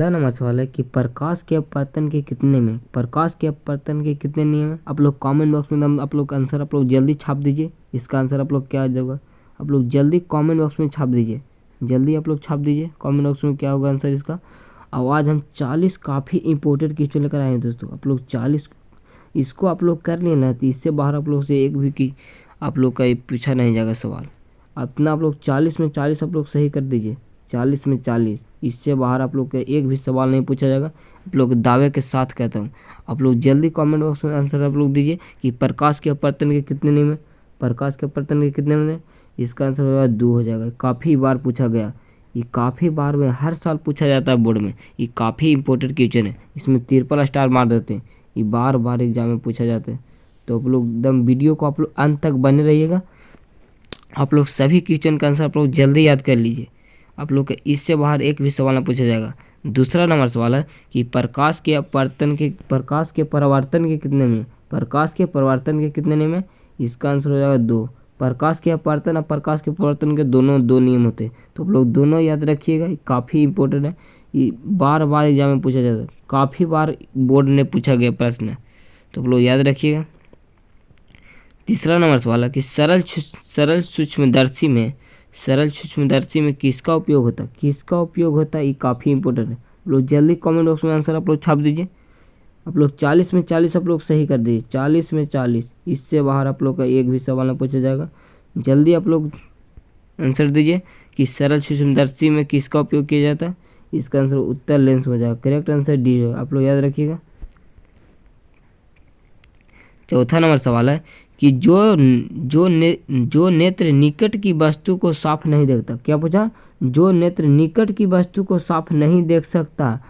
पहला नंबर सवाल है कि प्रकाश के अपवर्तन के कितने में, प्रकाश के अपवर्तन के कितने नियम है। आप लोग कमेंट बॉक्स में आप लोग आंसर आप लोग जल्दी छाप दीजिए। इसका आंसर आप लोग क्या होगा, आप लोग जल्दी कमेंट बॉक्स में छाप दीजिए। जल्दी आप लोग छाप दीजिए कमेंट बॉक्स में क्या होगा आंसर इसका। अब आज हम 40 काफ़ी इंपॉर्टेंट क्वेश्चन लेकर आए हैं दोस्तों। आप लोग 40 इसको आप लोग कर लेना, तो इससे बाहर आप लोग से एक भी की आप लोग का पूछा नहीं जाएगा सवाल। अपना आप लोग 40 में 40 आप लोग सही कर दीजिए, 40 में 40, इससे बाहर आप लोग का एक भी सवाल नहीं पूछा जाएगा। आप लोग दावे के साथ कहता हूँ। आप लोग जल्दी कमेंट बॉक्स में आंसर आप लोग दीजिए कि प्रकाश के अपवर्तन के कितने नियम है, प्रकाश के अपवर्तन के कितने नियम है। इसका आंसर होगा 2 हो जाएगा। काफ़ी बार पूछा गया, ये काफ़ी बार में हर साल पूछा जाता है बोर्ड में। ये काफ़ी इंपॉर्टेंट क्वेश्चन है, इसमें ट्रिपल स्टार मार देते हैं। ये बार बार एग्जाम में पूछा जाता है। तो आप लोग एकदम वीडियो को आप लोग अंत तक बने रहिएगा। आप लोग सभी क्वेश्चन का आंसर आप लोग जल्दी याद कर लीजिए। आप लोग के इससे बाहर एक भी सवाल ना पूछा जाएगा। दूसरा नंबर सवाल है कि प्रकाश के परावर्तन के कितने नियम, प्रकाश के परावर्तन के कितने नियम है। इसका आंसर हो जाएगा 2। प्रकाश के अपवर्तन और प्रकाश के परावर्तन के दोनों 2 नियम होते हैं। तो आप लोग दोनों याद रखिएगा, काफ़ी इंपॉर्टेंट है। ये बार बार एग्जाम में पूछा जाता है, काफ़ी बार बोर्ड ने पूछा गया प्रश्न है, तो आप लोग याद रखिएगा। तीसरा नंबर सवाल है कि सरल सूक्ष्मदर्शी में किसका उपयोग होता है, किसका उपयोग होता है। ये काफ़ी इंपॉर्टेंट है। लोग जल्दी कमेंट बॉक्स में आंसर आप लोग छाप दीजिए। आप लोग 40 में 40 आप लोग सही कर दीजिए, 40 में 40, इससे बाहर आप लोग का एक भी सवाल ना पूछा जाएगा। जल्दी आप लोग आंसर दीजिए कि सरल सूक्ष्मदर्शी में किसका उपयोग किया जाता है। इसका आंसर उत्तर लेंस हो जाएगा। करेक्ट आंसर डी है, आप लोग याद रखिएगा। चौथा नंबर सवाल है कि जो नेत्र निकट की वस्तु को साफ नहीं देखता। क्या पूछा, जो नेत्र निकट की वस्तु को साफ नहीं देख सकता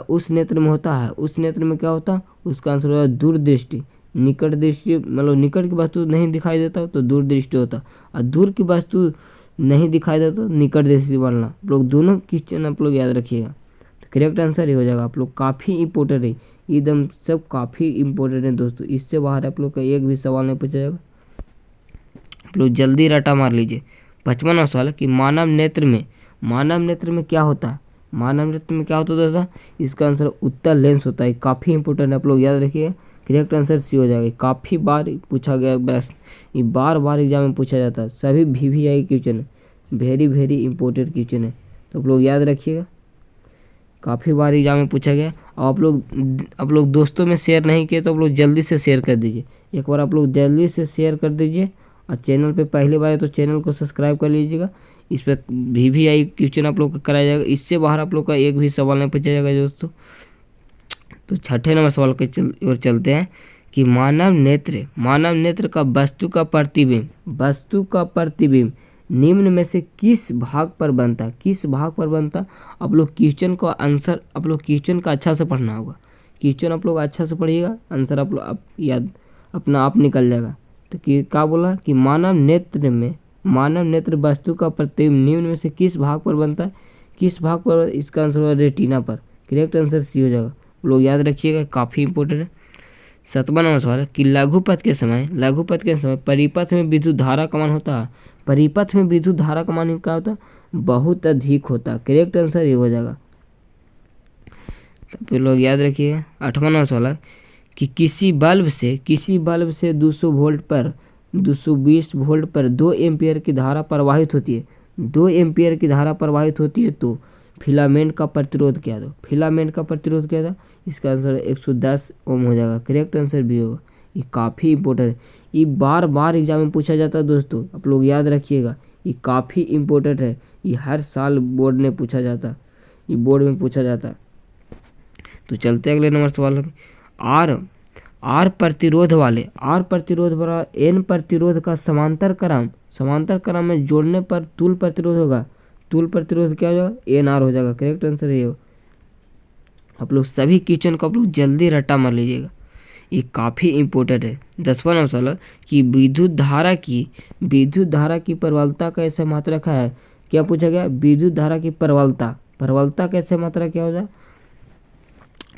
उस नेत्र में होता है, उस नेत्र में क्या होता है। उसका आंसर होगा दूरदृष्टि। निकट दृष्टि मतलब निकट की वस्तु नहीं दिखाई देता तो दूरदृष्टि होता, और दूर की वस्तु नहीं दिखाई देता तो निकट दृष्टि बनना। आप लोग दोनों क्वेश्चन आप लोग याद रखिएगा। तो करेक्ट आंसर ये हो जाएगा। आप लोग काफ़ी इंपॉर्टेंट है, एकदम सब काफ़ी इंपॉर्टेंट है दोस्तों। इससे बाहर आप लोग का एक भी सवाल नहीं पूछा जाएगा। आप लोग जल्दी रटा मार लीजिए। 55वां सवाल है कि मानव नेत्र में क्या होता है, मानव नेत्र में क्या होता है दोस्तों। इसका आंसर उत्तर लेंस होता है। काफ़ी इंपॉर्टेंट है, आप लोग याद रखिए। करेक्ट आंसर सी हो जाएगा। काफ़ी बार पूछा गया प्रश्न, ये बार बार एग्जाम में पूछा जाता है। सभी VVI क्वेश्चन है, वेरी इंपॉर्टेंट क्वेश्चन है, तो आप लोग याद रखिएगा। काफ़ी बार एग्जाम में पूछा गया। और आप लोग दोस्तों में शेयर नहीं किए तो आप लोग जल्दी से शेयर कर दीजिए। एक बार आप लोग जल्दी से शेयर कर दीजिए, और चैनल पे पहली बार है तो चैनल को सब्सक्राइब कर लीजिएगा। इस पर VVI क्वेश्चन आप लोग का कराया जाएगा। इससे बाहर आप लोग का एक भी सवाल नहीं पूछा जाएगा दोस्तों। तो छठे नंबर सवाल के ओर चलते हैं कि मानव नेत्र का वस्तु का प्रतिबिंब निम्न में से किस भाग पर बनता है, किस भाग पर बनता है। आप लोग क्वेश्चन का आंसर आप लोग क्वेश्चन का अच्छा से पढ़ना होगा। क्वेश्चन आप लोग अच्छा से पढ़िएगा, आंसर आप लोग याद अपना आप निकल जाएगा। तो क्या बोला कि मानव नेत्र वस्तु का प्रतिबिंब निम्न में से किस भाग पर बनता है, किस भाग पर। इसका आंसर होगा रेटिना पर। करेक्ट आंसर सी हो जाएगा। लोग याद रखिएगा, काफ़ी इंपॉर्टेंट है। 7वां नंबर सवाल है कि लघुपथ के समय परिपथ में विद्युत धारा का मान होता है। परिपथ में विद्युत धारा का मान क्या होता है, बहुत अधिक होता है। करेक्ट आंसर ये हो जाएगा। तो फिर लोग याद रखिएगा। 8वां नंबर सवाल है कि किसी बल्ब से 220 वोल्ट पर 2 एम्पियर की धारा प्रवाहित होती है, 2 एम्पियर की धारा प्रवाहित होती है तो फिलामेंट का प्रतिरोध क्या था, फिलामेंट का प्रतिरोध क्या था। इसका आंसर 110 ओम हो जाएगा। करेक्ट आंसर भी होगा। ये काफ़ी इंपॉर्टेंट है, ये बार बार एग्जाम में पूछा जाता है दोस्तों। आप लोग याद रखिएगा, ये काफ़ी इंपॉर्टेंट है। ये हर साल बोर्ड में पूछा जाता है, ये बोर्ड में पूछा जाता है। तो चलते हैं अगले नंबर सवाल। आर प्रतिरोध वाला N प्रतिरोध का समांतर क्रम में जोड़ने पर तुल्य प्रतिरोध होगा। तुल्य प्रतिरोध क्या हो जाएगा, NR हो जाएगा। करेक्ट आंसर ये हो। आप लोग सभी क्वेश्चन को आप लोग जल्दी रट्टा मार लीजिएगा, ये काफ़ी इंपॉर्टेंट है। 10वां नंबर सवाल कि विद्युत धारा की प्रबलता का ऐसा मात्रक है। क्या पूछा गया, विद्युत धारा की प्रबलता कैसे मात्रा क्या हो जाए।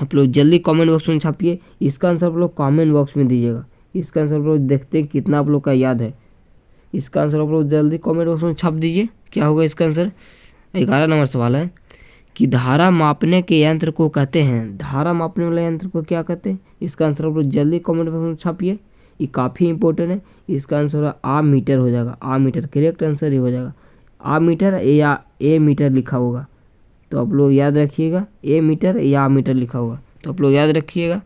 आप लोग जल्दी कमेंट बॉक्स में छापिए। इसका आंसर आप लोग कमेंट बॉक्स में दीजिएगा। इसका आंसर आप लोग देखते हैं कितना आप लोग का याद है। इसका आंसर आप लोग जल्दी कमेंट बॉक्स में छाप दीजिए। क्या होगा इसका आंसर। 11 नंबर सवाल है कि धारा मापने के यंत्र को कहते हैं, धारा मापने वाले यंत्र को क्या कहते हैं? इसका आंसर आप लोग जल्दी कमेंट बॉक्स में छापिए, ये काफ़ी इंपॉर्टेंट है। इसका आंसर आमीटर हो जाएगा, आमीटर करेक्ट आंसर ही हो जाएगा। आमीटर या ए मीटर लिखा होगा, तो आप लोग याद रखिएगा, ए मीटर या मीटर लिखा होगा, तो आप लोग याद रखिएगा।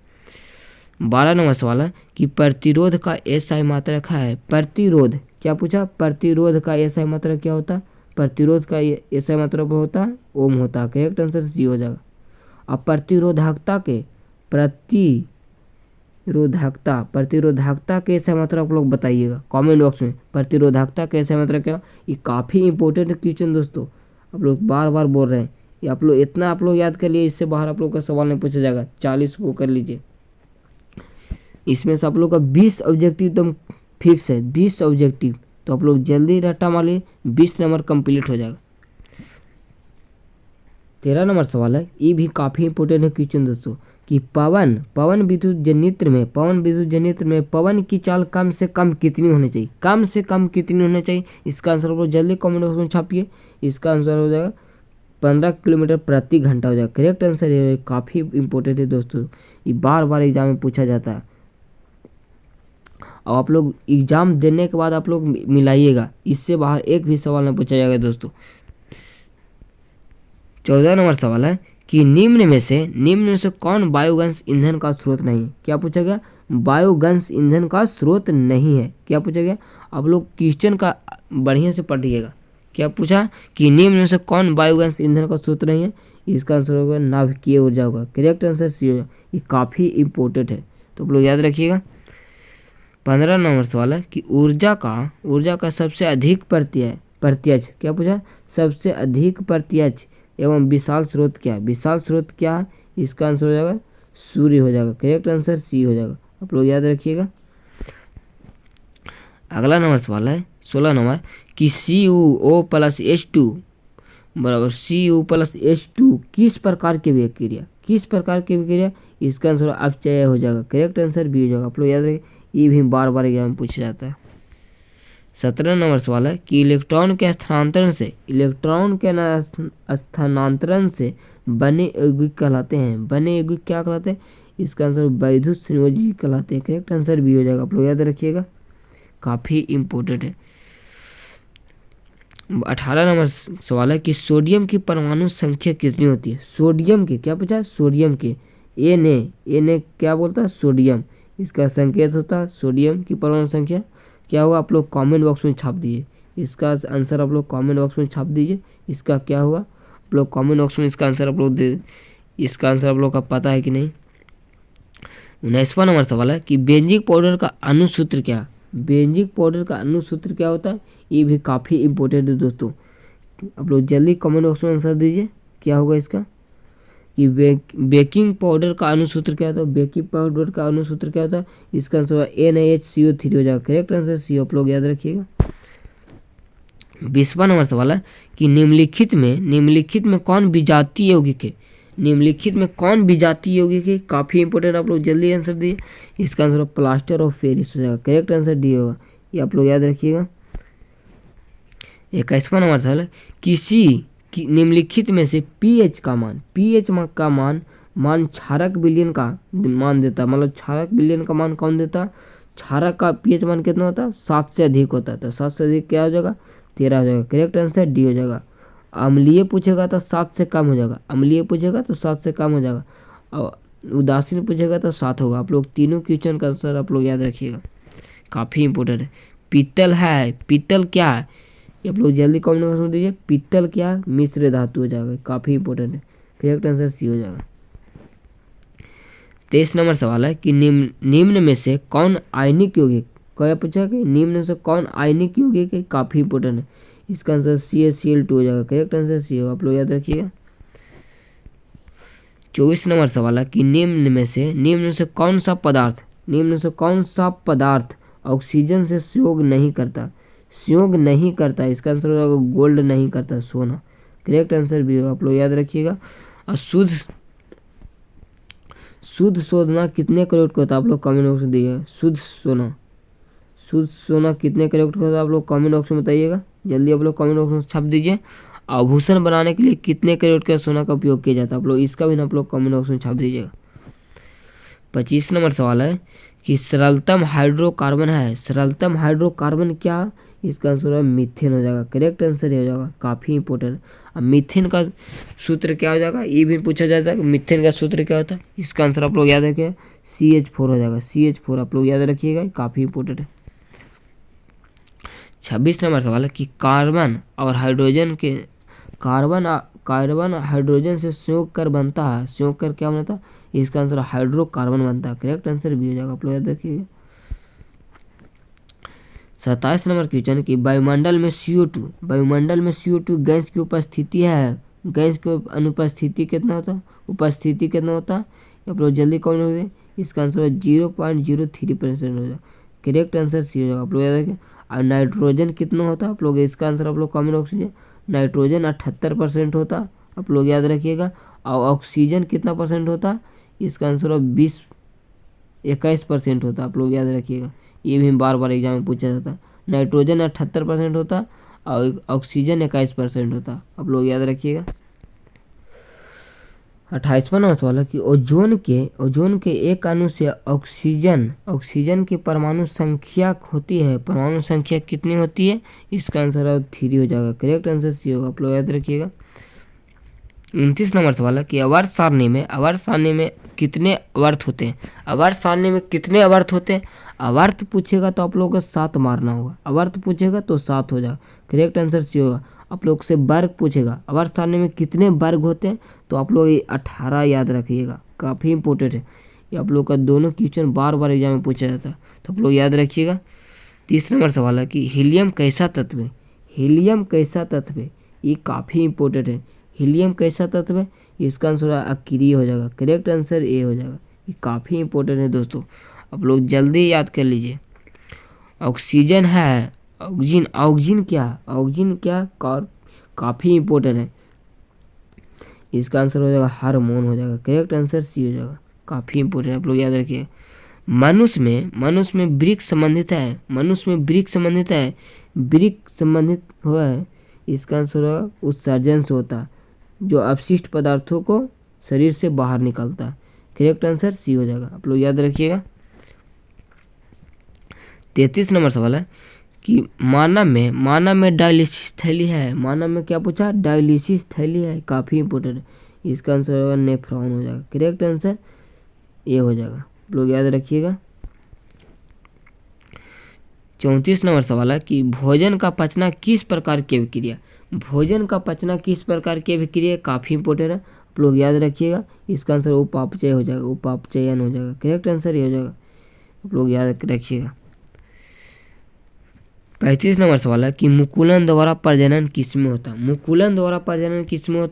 12 नंबर सवाल है कि प्रतिरोध का एसआई मात्रक है। प्रतिरोध क्या पूछा? प्रतिरोध का एसआई मात्रक क्या होता है? प्रतिरोध का एसआई मात्रक होता है ओम होता है, करेक्ट आंसर सी हो जाएगा। अब प्रतिरोधकता के एसआई मात्रक आप लोग बताइएगा कमेंट बॉक्स में। प्रतिरोधकता के एसआई मात्रक क्या? ये काफ़ी इंपॉर्टेंट क्वेश्चन दोस्तों, आप लोग बार बार बोल रहे हैं, ये आप लोग इतना आप लोग याद कर लिए, इससे बाहर आप लोग का सवाल नहीं पूछा जाएगा। 40 को कर लीजिए, इसमें से आप लोग का 20 ऑब्जेक्टिव एकदम फिक्स है, 20 ऑब्जेक्टिव, तो आप लोग जल्दी रट्टा मार लिए, 20 नंबर कंप्लीट हो जाएगा। 13 नंबर सवाल है, ये भी काफ़ी इंपॉर्टेंट है क्वेश्चन दोस्तों, कि पवन विद्युत जनित्र में पवन की चाल कम से कम कितनी होनी चाहिए? कम से कम कितनी होनी चाहिए? इसका आंसर आप लोग जल्दी कमेंट बॉक्स में छापिए। इसका आंसर हो जाएगा 15 किलोमीटर प्रति घंटा हो जाएगा, करेक्ट आंसर ये है। काफ़ी इंपॉर्टेंट है दोस्तों, ये बार बार एग्जाम में पूछा जाता है। अब आप लोग एग्जाम देने के बाद आप लोग मिलाइएगा, इससे बाहर एक भी सवाल नहीं पूछा जाएगा दोस्तों। 14 नंबर सवाल है कि निम्न में से कौन बायोगैस ईंधन का स्रोत नहीं है? क्या पूछा गया? बायोगैस ईंधन का स्रोत नहीं है, क्या पूछा गया? आप लोग क्वेश्चन का बढ़िया से पढ़िएगा। क्या पूछा कि निम्न में से कौन बायोगैस ईंधन का स्रोत नहीं है? इसका आंसर होगा नाभिकीय ऊर्जा होगा, करेक्ट आंसर सी होगा। ये काफ़ी इंपॉर्टेंट है, तो आप लोग याद रखिएगा। 15 नंबर सवाल है कि ऊर्जा का सबसे अधिक प्रत्यक्ष क्या पूछा? सबसे अधिक प्रत्यक्ष एवं विशाल स्रोत क्या है? विशाल स्रोत क्या है? इसका आंसर हो जाएगा सूर्य हो जाएगा, करेक्ट आंसर सी हो जाएगा, आप लोग याद रखिएगा। अगला नंबर सवाल है 16 नंबर कि CuO + H2 बराबर Cu + H2 किस प्रकार की विक्रिया? इसका आंसर अपचय हो जाएगा, करेक्ट आंसर भी हो जाएगा, आप लोग याद रखिए, ये भी बार बार एग्जाम में पूछा जाता है। 17 नंबर सवाल है कि इलेक्ट्रॉन के स्थानांतरण से बने यौगिक कहलाते हैं। बने यौगिक क्या कहलाते हैं? इसका आंसर वैद्युत संयोजी कहलाते हैं, करेक्ट आंसर भी हो जाएगा, आप लोग याद रखिएगा, काफ़ी इम्पोर्टेंट है। 18 नंबर सवाल है कि सोडियम की परमाणु संख्या कितनी होती है? सोडियम के क्या पूछा? सोडियम के Na क्या बोलता है? सोडियम, इसका संकेत होता है सोडियम की परमाणु संख्या क्या होगा? आप लोग कमेंट बॉक्स में छाप दीजिए, इसका आंसर आप लोग कमेंट बॉक्स में छाप दीजिए, इसका क्या होगा? आप लोग कमेंट बॉक्स में इसका आंसर आप लोग दे, इसका आंसर आप लोग का पता है कि नहीं। 19वां नंबर सवाल है कि बेंजिक पाउडर का अणुसूत्र क्या? बेंजिक पाउडर का अणुसूत्र क्या होता है? ये भी काफ़ी इंपॉर्टेंट है दोस्तों, आप लोग जल्दी कमेंट बॉक्स में आंसर दीजिए, क्या होगा इसका? कि बेकिंग पाउडर का अणुसूत्र क्या होता है? बेकिंग पाउडर का अणुसूत्र क्या होता है? इसका आंसर NaHCO3 हो जाएगा, करेक्ट आंसर सी, आप लोग याद रखिएगा। 20वां नंबर सवाल है कि निम्नलिखित में कौन विजातीय यौगिक है? निम्नलिखित में कौन विजातीय यौगिक है? काफ़ी इंपॉर्टेंट, आप लोग जल्दी आंसर दिए, इसका आंसर प्लास्टर ऑफ पेरिस हो जाएगा, करेक्ट आंसर डी होगा, ये आप लोग याद रखिएगा। 21वां नंबर सवाल है कि निम्नलिखित में से pH का मान क्षारक विलयन का मान देता है, मतलब क्षारक विलयन का मान कौन देता है? क्षारक का pH मान कितना होता है? 7 से अधिक होता है, तो 7 से अधिक क्या हो जाएगा? 13 हो जाएगा, करेक्ट आंसर डी हो जाएगा। अम्लीय पूछेगा तो 7 से कम हो जाएगा, अम्लीय पूछेगा तो 7 से कम हो जाएगा, और उदासीन पूछेगा तो 7 होगा। आप लोग तीनों क्वेश्चन का आंसर आप लोग याद रखिएगा, काफ़ी इंपॉर्टेंट है। पीतल क्या है? ये आप लोग जल्दी कमेंट बॉक्स में दीजिए, पीतल क्या है? मिश्र धातु हो जाएगा, काफ़ी इंपॉर्टेंट है, करेक्ट आंसर सी हो जाएगा। 23 नंबर सवाल है कि निम्न में से कौन आयनिक यौगिक? क्या पूछा कि निम्न में से कौन आयनिक यौगिक है? काफ़ी इंपॉर्टेंट है, इसका आंसर CaCl2 हो जाएगा, करेक्ट आंसर सी होगा, आप लोग याद रखिएगा। 24 नंबर सवाल है कि निम्न में से कौन सा पदार्थ ऑक्सीजन से संयोग नहीं करता? इसका आंसर हो जाएगा गोल्ड नहीं करता, सोना, करेक्ट आंसर भी होगा, आप लोग याद रखिएगा। और शुद्ध सोना कितने कैरेट का होता है? आप लोग कमेंट बॉक्स में दिएगा, शुद्ध सोना कितने कैरेट का होता है? आप लोग कमेंट बॉक्स में बताइएगा, जल्दी आप लोग कमेंट बॉक्स में छाप दीजिए। आभूषण बनाने के लिए कितने कैरेट का सोना का उपयोग किया जाता है? आप लोग इसका भी आप लोग कमेंट बॉक्स में छाप दीजिएगा। 25 नंबर सवाल है कि सरलतम हाइड्रोकार्बन है, सरलतम हाइड्रोकार्बन क्या? इसका आंसर है मीथेन हो जाएगा। करेक्ट आंसर ये हो जाएगा, काफ़ी इंपॉर्टेंट। अब मीथेन का सूत्र क्या हो जाएगा, ये भी पूछा जाता है कि मीथेन का सूत्र क्या होता है। इसका आंसर आप लोग याद रखिए, CH4 हो जाएगा। CH4 आप लोग याद रखिएगा, काफ़ी इंपॉर्टेंट है। 26 नंबर सवाल है कि कार्बन और हाइड्रोजन के कार्बन हाइड्रोजन से संयोग कर बनता है, संयोग कर क्या बनता है? इसका आंसर हाइड्रोकार्बन बनता है। करेक्ट आंसर भी हो जाएगा, आप लोग याद रखिएगा। 27 नंबर क्वेश्चन कि वायुमंडल में CO2 गैस की उपस्थिति है, गैस की अनुपस्थिति कितना होता है, उपस्थिति कितना होता है? आप लोग जल्दी कमेंट करिए। इसका आंसर है 0.03% हो जाएगा। करेक्ट आंसर सी हो जाएगा, आप लोग याद रखिए। और नाइट्रोजन कितना होता है? आप लोग इसका आंसर आप लोग कमेंट बॉक्स में, नाइट्रोजन 78% होता है, आप लोग याद रखिएगा। और ऑक्सीजन कितना परसेंट होता है? इसका आंसर है 21% होता है, आप लोग याद रखिएगा। ये भी बार बार एग्जाम में पूछा जाता है। नाइट्रोजन 78% होता और ऑक्सीजन 21% होता, आप लोग याद रखिएगा। 28वां नंबर सवाल है कि ओजोन के एक अणु से ऑक्सीजन की परमाणु संख्या होती है, परमाणु संख्या कितनी होती है? इसका आंसर है 3 हो जाएगा। करेक्ट आंसर सी होगा, आप लोग याद रखिएगा। 29 नंबर सवाल है कि आवर्त सारणी में कितने आवर्त होते हैं? आवर्त सारणी में कितने आवर्त होते हैं? आवर्त पूछेगा तो आप लोगों को 7 मारना होगा, आवर्त पूछेगा तो 7 हो जाएगा। करेक्ट आंसर सी होगा। आप लोग से वर्ग पूछेगा, आवर्त सारणी में कितने वर्ग होते हैं? तो आप लोग ये 18 याद रखिएगा, काफ़ी इंपॉर्टेंट है। ये आप लोग का दोनों क्वेश्चन बार बार एग्जाम में पूछा जाता है, तो आप लोग याद रखिएगा। 30 नंबर सवाल है कि हीलियम कैसा तत्व है? हीलियम कैसा तत्व है? ये काफ़ी इंपॉर्टेंट है। हीलियम कैसा तत्व है? इसका आंसर अक्रिय हो जाएगा। करेक्ट आंसर ए हो जाएगा। ये काफ़ी इंपॉर्टेंट है दोस्तों, आप लोग जल्दी याद कर लीजिए। ऑक्सीजन है, ऑक्सीजन क्या काफ़ी इंपॉर्टेंट है। इसका आंसर हो जाएगा हार्मोन हो जाएगा। करेक्ट आंसर सी हो जाएगा, काफ़ी इंपॉर्टेंट है, आप लोग याद रखिए। मनुष्य में वृक्क संबंधित है, वृक्क संबंधित हुआ है। इसका आंसर होगा उत्सर्जन से होता है, जो अपशिष्ट पदार्थों को शरीर से बाहर निकलता है। करेक्ट आंसर सी हो जाएगा, आप लोग याद रखिएगा। 33 नंबर सवाल है कि मानव में डायलिसिस थैली है, मानव में क्या पूछा? डायलिसिस थैली है, काफ़ी इंपॉर्टेंट है। इसका आंसर होगा नेफ्रॉन हो जाएगा। करेक्ट आंसर ये हो जाएगा, आप लोग याद रखिएगा। 34 नंबर सवाल है कि भोजन का पचना किस प्रकार की अभिक्रिया? काफ़ी इंपॉर्टेंट है, आप लोग याद रखिएगा। इसका आंसर उपापचय हो जाएगा, उपापचयन हो जाएगा। करेक्ट आंसर ये हो जाएगा, आप लोग याद रखिएगा। 35 नंबर सवाल है कि मुकुलन द्वारा प्रजनन किस में होता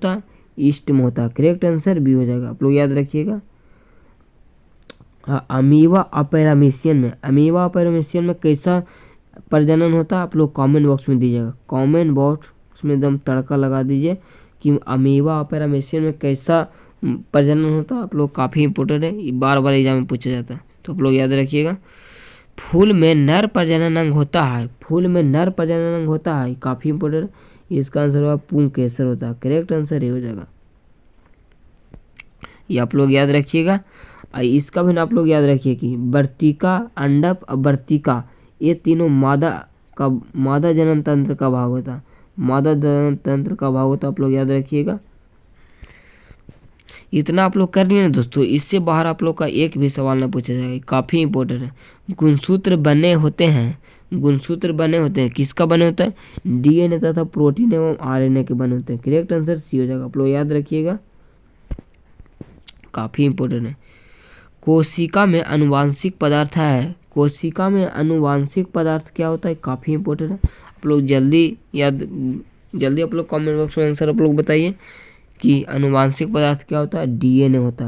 है? ईस्ट में होता है। करेक्ट आंसर बी हो जाएगा, आप लोग याद रखिएगा। हाँ, अमीबा अपैरामीशियन में कैसा प्रजनन होता है? आप लोग कमेंट बॉक्स में दीजिएगा, कमेंट बॉक्स में एकदम तड़का लगा दीजिए कि अमीबा अपैरामीशियन में कैसा प्रजनन होता है। आप लोग काफ़ी इंपॉर्टेंट है, ये बार बार एग्जाम में पूछा जाता है, तो आप लोग याद रखिएगा। फूल में नर प्रजनन अंग होता है, काफ़ी इंपॉर्टेंट। इसका आंसर होगा पुंकेसर होता है। करेक्ट आंसर ये हो जाएगा, ये आप लोग याद रखिएगा। इसका भी आप लोग याद रखिए कि वर्तिका, अंडप और वर्तिका, ये तीनों मादा जनन तंत्र का भाग होता है, आप लोग याद रखिएगा। इतना आप लोग कर लिए ना दोस्तों, इससे बाहर आप लोग का एक भी सवाल ना पूछा जाएगा, काफ़ी इंपॉर्टेंट है। गुणसूत्र बने होते हैं, किसका बने होता है? DNA तथा प्रोटीन एवं RNA के बने होते हैं। करेक्ट आंसर सी हो जाएगा, आप लोग याद रखिएगा, काफ़ी इंपॉर्टेंट है। कोशिका में अनुवांशिक पदार्थ है, क्या होता है? काफ़ी इंपॉर्टेंट है, आप लोग जल्दी आप लोग कमेंट बॉक्स में आंसर आप लोग बताइए कि अनुवांशिक पदार्थ क्या होता है? DNA होता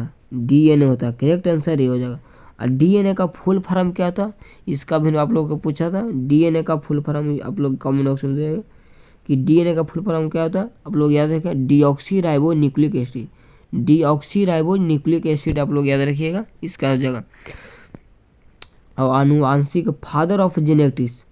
है। करेक्ट आंसर ये हो जाएगा। और DNA का फुल फॉर्म क्या होता है? इसका भी आप लोगों को पूछा था। DNA का फुल फॉर्म आप लोग कमेंट बॉक्स में बताइएगा कि DNA का फुल फॉर्म क्या होता है? आप लोग याद रखें, डीऑक्सी राइबो न्यूक्लिक एसिड, आप लोग याद रखिएगा, इसका जगह। और आनुवांशिक फादर ऑफ जेनेटिक्स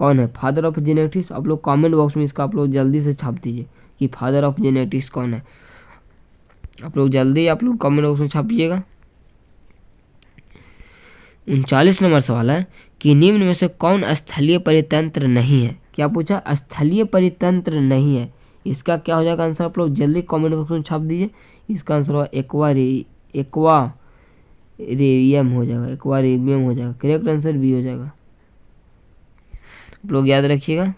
कौन है फादर ऑफ जेनेटिक्स? आप लोग कमेंट बॉक्स में इसका आप लोग जल्दी से छाप दीजिए कि फादर ऑफ जेनेटिक्स कौन है। आप लोग जल्दी आप लोग कमेंट बॉक्स में छापिएगा। 39 नंबर सवाल है कि निम्न में से कौन स्थलीय परितंत्र नहीं है? क्या पूछा? स्थलीय परितंत्र नहीं है। इसका क्या हो जाएगा आंसर? आप लोग जल्दी कमेंट बॉक्स में छाप दीजिए। इसका आंसर होगा एक्वारियम हो जाएगा, एक्वारियम हो जाएगा। करेक्ट आंसर बी हो जाएगा। आप लोग याद रखिएगा।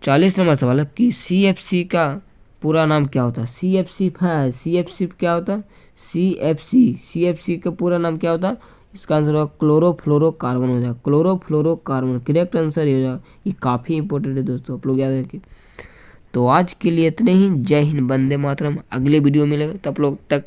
40 नंबर सवाल है कि CFC का पूरा नाम क्या होता है? CFC है, CFC क्या होता है? CFC का पूरा नाम क्या होता है? इसका आंसर होगा क्लोरोफ्लोरोकार्बन हो जाएगा, क्लोरोफ्लोरोकार्बन। करेक्ट आंसर ये हो जाएगा। ये काफ़ी इंपॉर्टेंट है दोस्तों, आप लोग याद रखिए। तो आज के लिए इतने ही। जय हिंद, वंदे मातरम। अगले वीडियो में मिलेगा, तब लोग तक